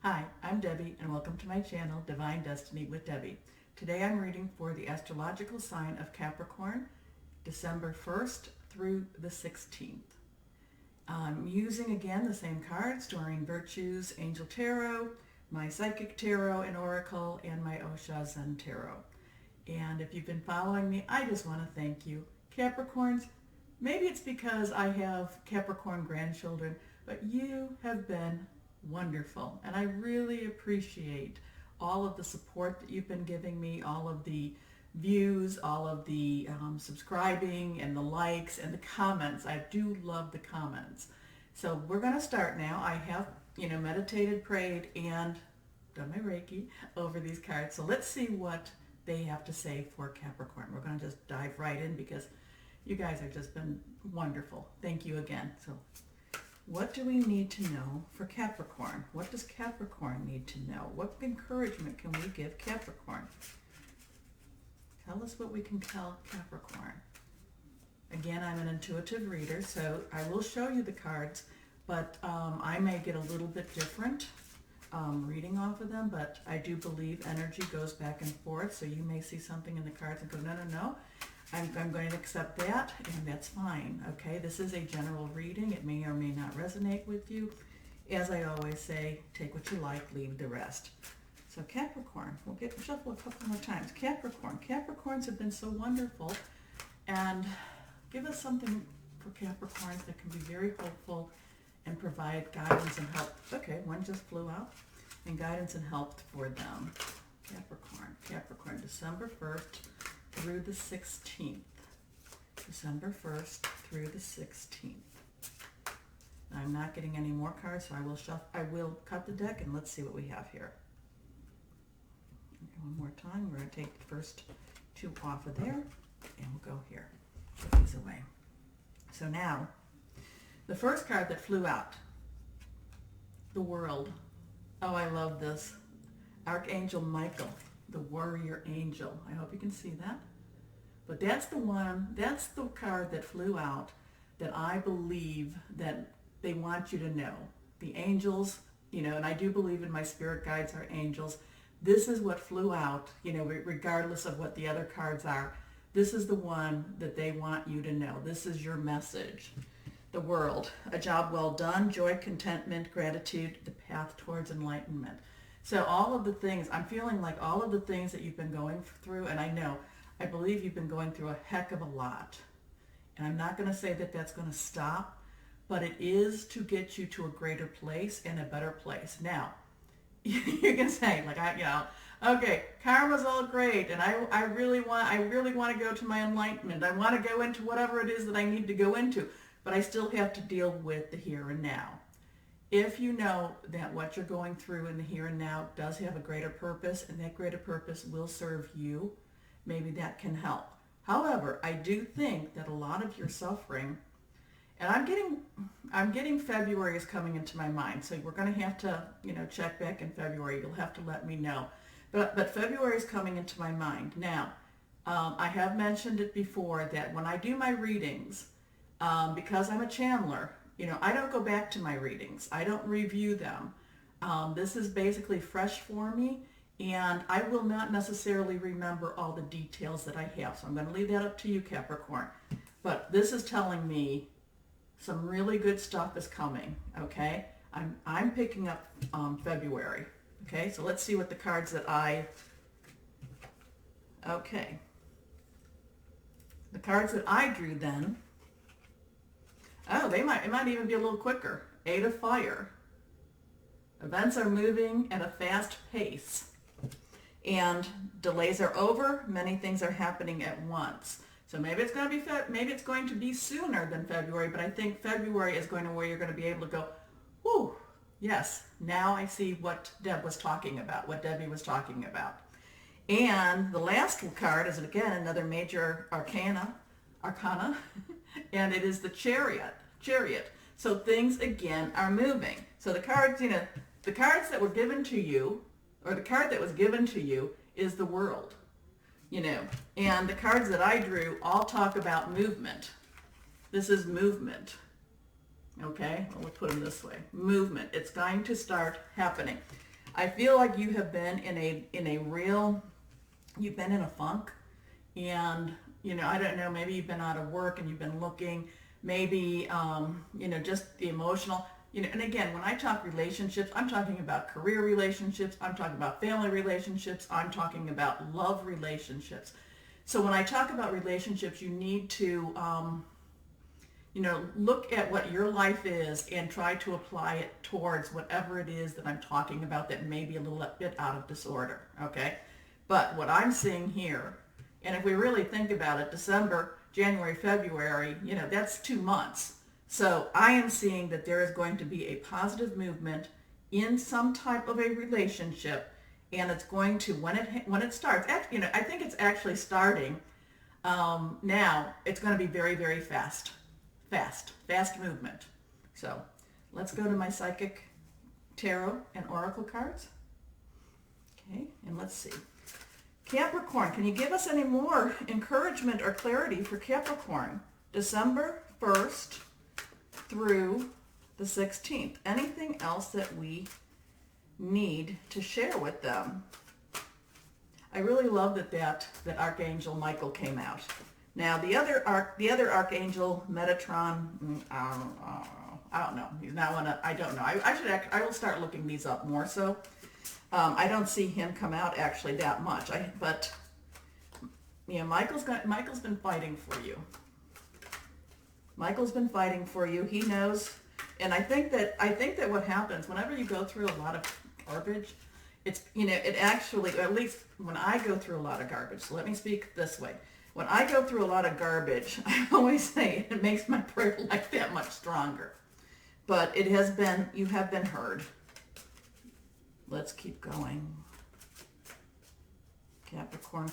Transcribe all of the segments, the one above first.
Hi, I'm Debbie and welcome to my channel, Divine Destiny with Debbie. Today I'm reading for the astrological sign of Capricorn, December 1st through the 16th. I'm using again the same cards, Doreen Virtue's Angel Tarot, my Psychic Tarot and Oracle, and my Osha Zen Tarot. And if you've been following me, I just want to thank you. Capricorns, maybe it's because I have Capricorn grandchildren, but you have been wonderful, and I really appreciate all of the support that you've been giving me, all of the views, all of the subscribing and the likes and the comments. I do love the comments. So we're going to start now. I have meditated, prayed, and done my Reiki over these cards. So let's see what they have to say for Capricorn. We're going to just dive right in because you guys have just been wonderful. Thank you again. So what do we need to know for Capricorn? What does Capricorn need to know? What encouragement can we give Capricorn? Tell us what we can tell Capricorn. Again, I'm an intuitive reader, so I will show you the cards, but I may get a little bit different reading off of them, but I do believe energy goes back and forth, so you may see something in the cards and go, no, no, no. I'm going to accept that, and that's fine, okay? This is a general reading. It may or may not resonate with you. As I always say, take what you like, leave the rest. So Capricorn, we'll shuffle a couple more times. Capricorn. Capricorns have been so wonderful, and give us something for Capricorns that can be very hopeful and provide guidance and help. Okay, one just flew out, and guidance and help for them. Capricorn, December 1st. Through the 16th. December 1st through the 16th. I'm not getting any more cards, so I will cut the deck and let's see what we have here. Okay, one more time. We're going to take the first two off of there and we'll go here. Put these away. So now, the first card that flew out, the World. Oh, I love this. Archangel Michael. The warrior angel. I hope you can see that. But that's the one, that's the card that flew out that I believe that they want you to know. The angels, and I do believe in my spirit guides are angels. This is what flew out, regardless of what the other cards are. This is the one that they want you to know. This is your message. The World. A job well done, joy, contentment, gratitude, the path towards enlightenment. So all of the things, I'm feeling like all of the things that you've been going through, and I believe you've been going through a heck of a lot. And I'm not going to say that that's going to stop, but it is to get you to a greater place and a better place. Now, you can say, okay, karma's all great, and I really want to go to my enlightenment. I want to go into whatever it is that I need to go into, but I still have to deal with the here and now. If you know that what you're going through in the here and now does have a greater purpose, and that greater purpose will serve you, maybe that can help. However, I do think that a lot of your suffering, and I'm getting February is coming into my mind, so we're going to have to, check back in February. You'll have to let me know. But February is coming into my mind. Now, I have mentioned it before that when I do my readings, because I'm a channeler, I don't go back to my readings. I don't review them. This is basically fresh for me, and I will not necessarily remember all the details that I have. So I'm going to leave that up to you, Capricorn. But this is telling me some really good stuff is coming, okay? I'm picking up February, okay? So let's see what the cards that okay. The cards that I drew then, oh, it might even be a little quicker. 8 of Fire. Events are moving at a fast pace. And delays are over. Many things are happening at once. So maybe it's going to be sooner than February, but I think February is going to where you're going to be able to go, whew, yes, now I see what Debbie was talking about. And the last card is, again, another major arcana, and it is the Chariot. So things again are moving. So the cards, the cards that were given to you, or the card that was given to you is the World, and the cards that I drew all talk about movement. This is movement. Okay, well, we'll put them this way. Movement. It's going to start happening. I feel like you have been you've been in a funk, and I don't know, maybe you've been out of work and you've been looking, maybe just the emotional, and again, when I talk relationships, I'm talking about career relationships, I'm talking about family relationships, I'm talking about love relationships. So when I talk about relationships, you need to look at what your life is and try to apply it towards whatever it is that I'm talking about that may be a little bit out of disorder, okay? But what I'm seeing here, and if we really think about it, December, January, February, that's 2 months. So I am seeing that there is going to be a positive movement in some type of a relationship, and it's going to, when it starts, I think it's actually starting now. It's going to be very, very fast movement. So let's go to my Psychic Tarot and Oracle cards. Okay, and let's see. Capricorn, can you give us any more encouragement or clarity for Capricorn? December 1st through the 16th. Anything else that we need to share with them? I really love that Archangel Michael came out. Now the other Archangel Metatron, I don't know. He's not one. I don't know. I will start looking these up more so. I don't see him come out actually that much. But Michael's been fighting for you. Michael's been fighting for you. He knows, and I think that what happens whenever you go through a lot of garbage, it actually, at least when I go through a lot of garbage. So let me speak this way. When I go through a lot of garbage, I always say it makes my prayer life that much stronger. But you have been heard. Let's keep going. Capricorn.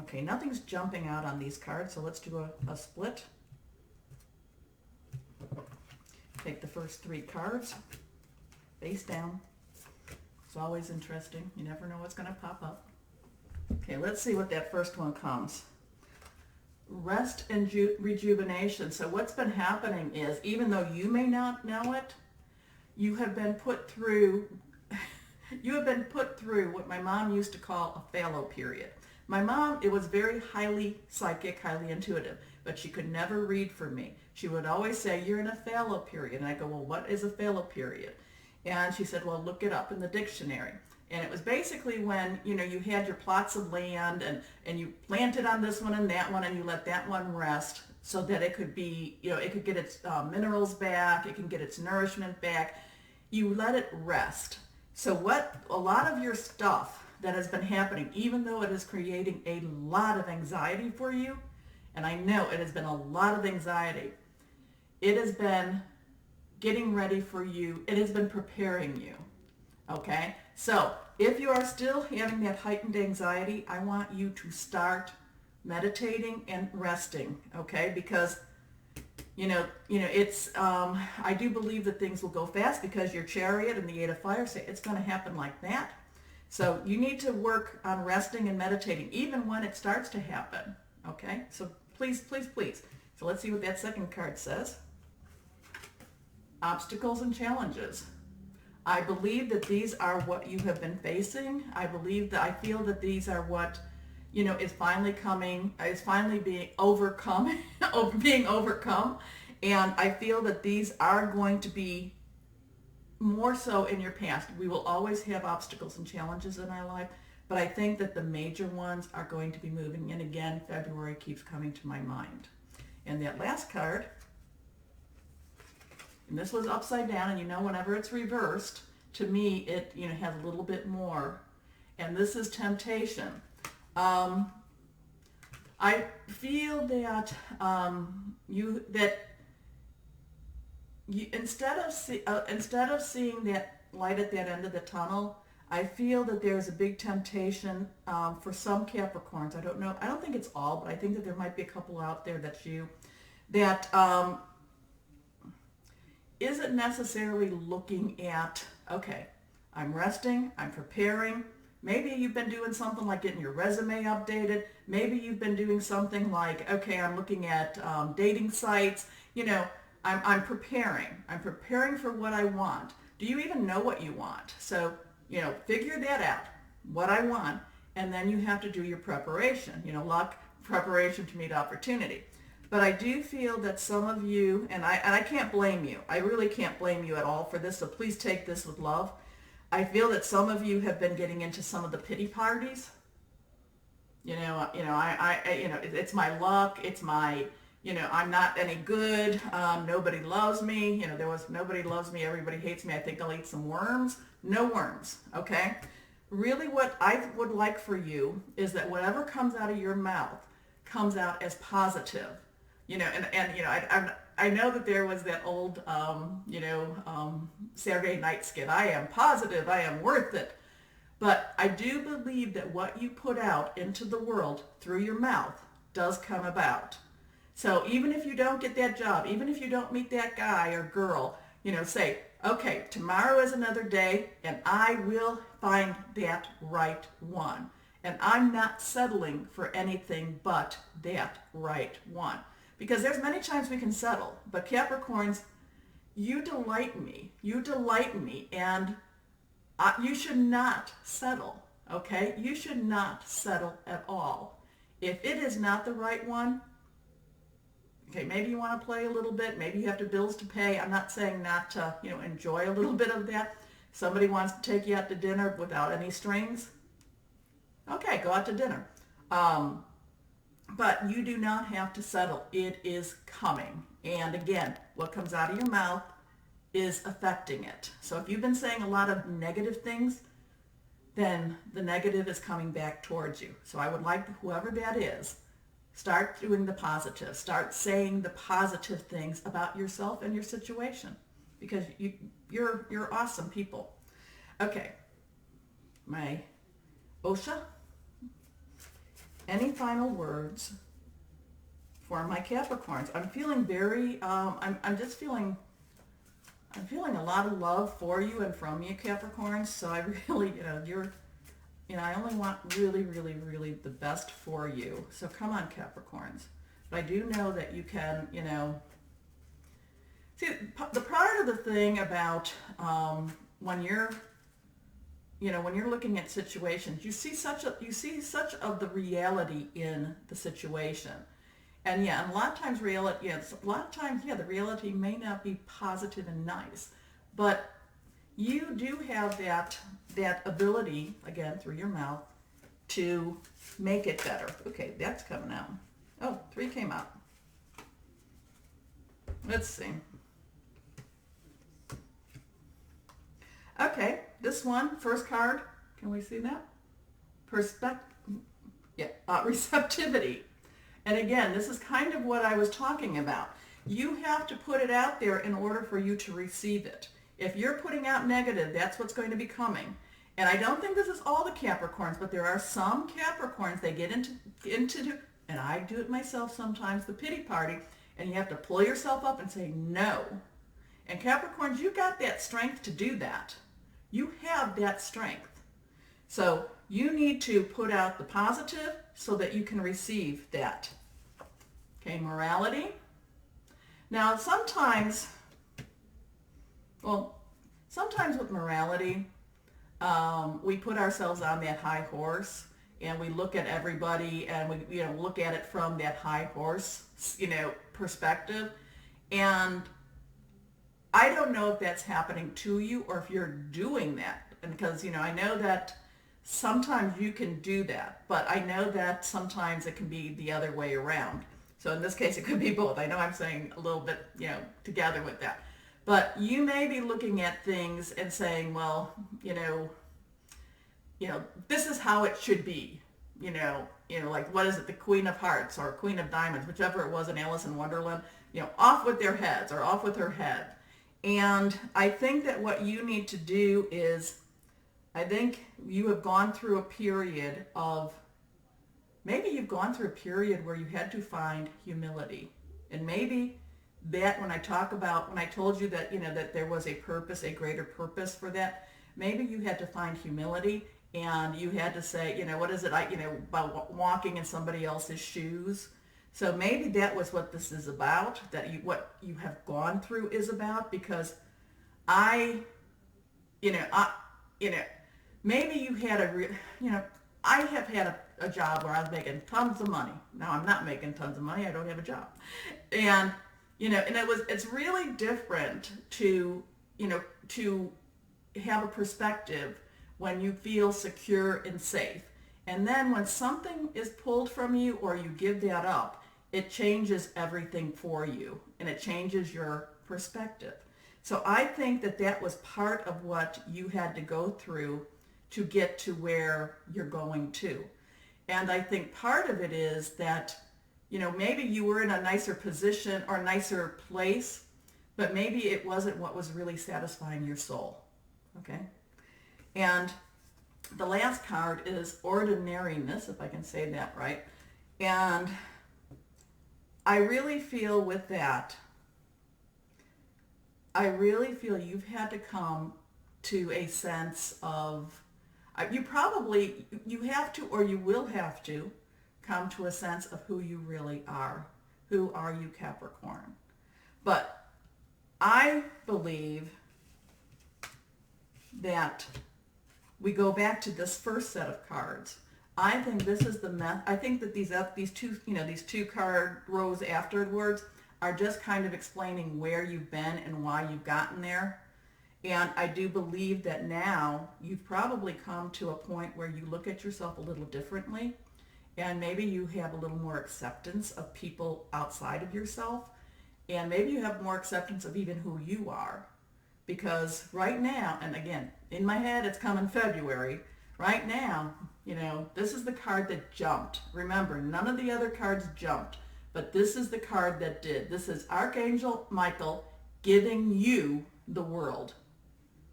Okay, nothing's jumping out on these cards, so let's do a split. Take the first 3 cards, face down. It's always interesting. You never know what's going to pop up. Okay, let's see what that first one comes. Rest and rejuvenation. So what's been happening is, even though you may not know it, you have been put through what my mom used to call a fallow period. My mom, it was very highly psychic, highly intuitive, but she could never read for me. She would always say, you're in a fallow period. And I go, well, what is a fallow period? And she said, well, look it up in the dictionary. And it was basically when, you had your plots of land and you planted on this one and that one, and you let that one rest so that it could be, it could get its minerals back, it can get its nourishment back. You let it rest. So a lot of your stuff that has been happening, even though it is creating a lot of anxiety for you, and I know it has been a lot of anxiety, it has been getting ready for you. It has been preparing you. Okay? So if you are still having that heightened anxiety, I want you to start meditating and resting. Okay? Because it's, I do believe that things will go fast because your Chariot and the 8 of Fire say it's going to happen like that. So you need to work on resting and meditating even when it starts to happen. Okay? So please, please, please. So let's see what that second card says. Obstacles and challenges. I believe that these are what you have been facing. I feel that these are what, is finally being overcome, being overcome. And I feel that these are going to be more so in your past. We will always have obstacles and challenges in our life, but I think that the major ones are going to be moving. And again, February keeps coming to my mind. And that last card, and this was upside down, and whenever it's reversed, to me, it has a little bit more. And this is temptation. I feel that instead of seeing that light at that end of the tunnel, I feel that there's a big temptation for some Capricorns. I don't know. I don't think it's all, but I think that there might be a couple out there that isn't necessarily looking at, okay, I'm resting, I'm preparing. Maybe you've been doing something like getting your resume updated. Maybe you've been doing something like, okay, I'm looking at dating sites. I'm preparing. I'm preparing for what I want. Do you even know what you want? So figure that out, what I want, and then you have to do your preparation, luck, preparation to meet opportunity. But I do feel that some of you, and I can't blame you, I really can't blame you at all for this, so please take this with love. I feel that some of you have been getting into some of the pity parties. It's my luck, it's my, I'm not any good, nobody loves me, there was nobody loves me, everybody hates me, I think I'll eat some worms. No worms, okay? Really what I would like for you is that whatever comes out of your mouth comes out as positive. I know that there was that old, Saturday night skit, I am positive, I am worth it. But I do believe that what you put out into the world through your mouth does come about. So even if you don't get that job, even if you don't meet that guy or girl, say, okay, tomorrow is another day and I will find that right one. And I'm not settling for anything but that right one. Because there's many times we can settle, but Capricorns, you delight me. You delight me, and you should not settle, okay? You should not settle at all. If it is not the right one, okay, maybe you want to play a little bit. Maybe you have bills to pay. I'm not saying not to, enjoy a little bit of that. Somebody wants to take you out to dinner without any strings. Okay, go out to dinner. But you do not have to settle. It is coming. And again, what comes out of your mouth is affecting it. So if you've been saying a lot of negative things, then the negative is coming back towards you. So I would like whoever that is, start doing the positive. Start saying the positive things about yourself and your situation, because you're awesome people. Okay, my Osha, any final words for my Capricorns? I'm feeling very, I'm feeling a lot of love for you and from you, Capricorns. So I really, I only want really, really, really the best for you. So come on, Capricorns. But I do know that you can, see, the part of the thing about when you're looking at situations, you see such of the reality in the situation. And a lot of times the reality may not be positive and nice, but you do have that ability, again, through your mouth, to make it better. Okay, that's coming out. Oh, 3 came out. Let's see. Okay, this one, first card, can we see that? Receptivity. And again, this is kind of what I was talking about. You have to put it out there in order for you to receive it. If you're putting out negative, that's what's going to be coming. And I don't think this is all the Capricorns, but there are some Capricorns, they get into, and I do it myself sometimes, the pity party, and you have to pull yourself up and say no. And Capricorns, you got that strength to do that. You have that strength. So you need to put out the positive so that you can receive that. Okay, morality. Now sometimes with morality, we put ourselves on that high horse and we look at everybody and we look at it from that high horse perspective. And I don't know if that's happening to you or if you're doing that. And because I know that sometimes you can do that, but I know that sometimes it can be the other way around. So in this case, it could be both. I know I'm saying a little bit, together with that. But you may be looking at things and saying, well, this is how it should be. Like, what is it, the Queen of Hearts or Queen of Diamonds, whichever it was in Alice in Wonderland, off with their heads or off with her head. And I think that what you need to do is, I think you have gone through a period of, maybe you've gone through a period where you had to find humility. And maybe that when I told you that, that there was a purpose, a greater purpose for that, maybe you had to find humility and you had to say, what is it, about walking in somebody else's shoes. So maybe that was what this is about, what you have gone through is about, because maybe you had I have had a job where I was making tons of money. Now I'm not making tons of money. I don't have a job. And, and it's really different to, to have a perspective when you feel secure and safe. And then when something is pulled from you or you give that up, it changes everything for you and it changes your perspective. So I think that was part of what you had to go through to get to where you're going to. And I think part of it is that, maybe you were in a nicer position or a nicer place, but maybe it wasn't what was really satisfying your soul. Okay? And the last card is ordinariness, if I can say that right. And I really feel with that, you've had to come to a sense of, you have to, or you will have to come to a sense of who you really are. Who are you, Capricorn? But I believe that we go back to this first set of cards. I think this is I think that these two card rows afterwards are just kind of explaining where you've been and why you've gotten there. And I do believe that now you've probably come to a point where you look at yourself a little differently, and maybe you have a little more acceptance of people outside of yourself, and maybe you have more acceptance of even who you are. Because right now, and again, in my head it's coming February, right now, this is the card that jumped. Remember, none of the other cards jumped, but this is the card that did. This is Archangel Michael giving you the world.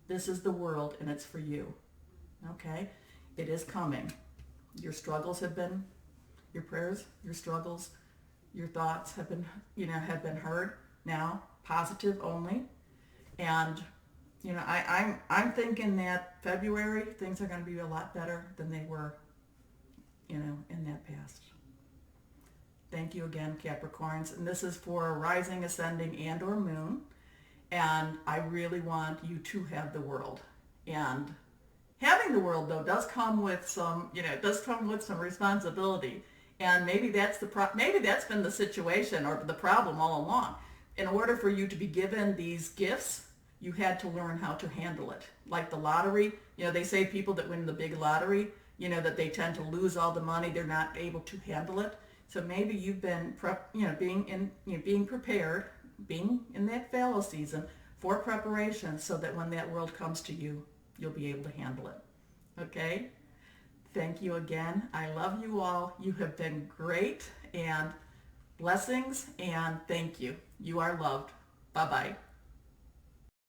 This is the world, and it's for you. Okay? It is coming. Your struggles have been, your prayers, your struggles, your thoughts have been, have been heard. Now, positive only. And, I'm thinking that February, things are going to be a lot better than they were, in that past. Thank you again, Capricorns. And this is for rising, ascending, and or moon. And I really want you to have the world. And having the world, though, does come with some, responsibility. And maybe that's maybe that's been the situation or the problem all along. In order for you to be given these gifts, you had to learn how to handle it. Like the lottery, they say people that win the big lottery, that they tend to lose all the money. They're not able to handle it. So maybe you've been, being prepared, being in that fallow season for preparation so that when that world comes to you, you'll be able to handle it. Okay? Thank you again. I love you all. You have been great, and blessings, and thank you. You are loved. Bye-bye.